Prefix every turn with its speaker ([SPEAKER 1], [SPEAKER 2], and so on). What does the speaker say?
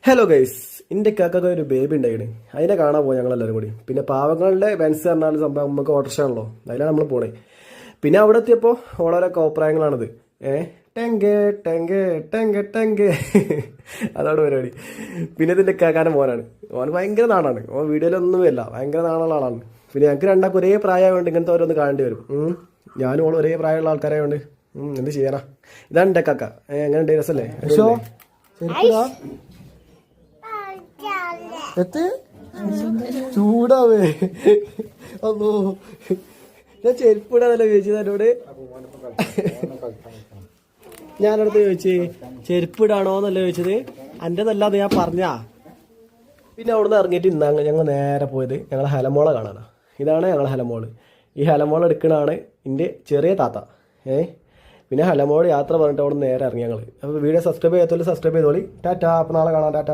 [SPEAKER 1] Hello guys, എൻ്റെ കാക്കൊക്കെ ഒരു baby ഉണ്ടായിരുന്നു. അതിനെ കാണാൻ പോയി ഞങ്ങളെല്ലാവരും കൂടി. പിന്നെ പാവങ്ങളുടെ ബെൻസ് പറഞ്ഞാൽ സംഭവം നമുക്ക് ഓട്ടർഷാണല്ലോ, അതിലാണ് നമ്മൾ പോണേ. പിന്നെ അവിടെ എത്തിയപ്പോൾ വളരെ കോപ്രായങ്ങളാണിത്. ടെങ്കെ ടെങ്കെ ടെങ്കെ ടെങ്കെ അതാണ് പരിപാടി. പിന്നെ ഇതിൻ്റെ കാക്കാൻ്റെ മോനാണ്. ഓൻ ഭയങ്കര നാടാണ്. ഓൻ വീഡിയോയിലൊന്നുമില്ല, ഭയങ്കര നാളുള്ള ആളാണ്. പിന്നെ ഞങ്ങൾക്ക് രണ്ടാൾക്ക് ഒരേ പ്രായമായതുകൊണ്ട് ഇങ്ങനത്തെ ഓരോന്ന് കാണേണ്ടി വരും. ഞാനും ഓൾ ഒരേ പ്രായമുള്ള ആൾക്കാരായതുകൊണ്ട് എന്ത് ചെയ്യാനാ. ഇതാണ് എൻ്റെ കാക്ക. എങ്ങനെ രസമല്ലേ? ചൂടാവേ അപ്പോ ഞാൻ ചെരുപ്പിടാന്നല്ലോ ചോദിച്ചത് എന്നോട്. ഞാനടുത്ത് ചോദിച്ചേ ചെരുപ്പിടാണോന്നല്ല ചോദിച്ചത്, എൻ്റെ നല്ലാതെ ഞാൻ പറഞ്ഞാ. പിന്നെ അവിടുന്ന് ഇറങ്ങിയിട്ട് ഇന്നാണ് ഞങ്ങൾ നേരെ പോയത് ഞങ്ങളെ ഹലമോളെ കാണാനാണ്. ഇതാണ് ഞങ്ങളെ ഹലമോള്. ഈ ഹലമോൾ എടുക്കണതാണ് എൻ്റെ ചെറിയ താത്ത. പിന്നെ ഹലമോള് യാത്ര പറഞ്ഞിട്ട് അവിടെ നേരെ ഇറങ്ങി ഞങ്ങൾ. അപ്പോൾ വീഡിയോ സബ്സ്ക്രൈബ് ചെയ്യാത്തോളി, സബ്സ്ക്രൈബ് ചെയ്തോളി. ടാറ്റാ. അപ്പോൾ നാളെ കാണാം. ടാറ്റ.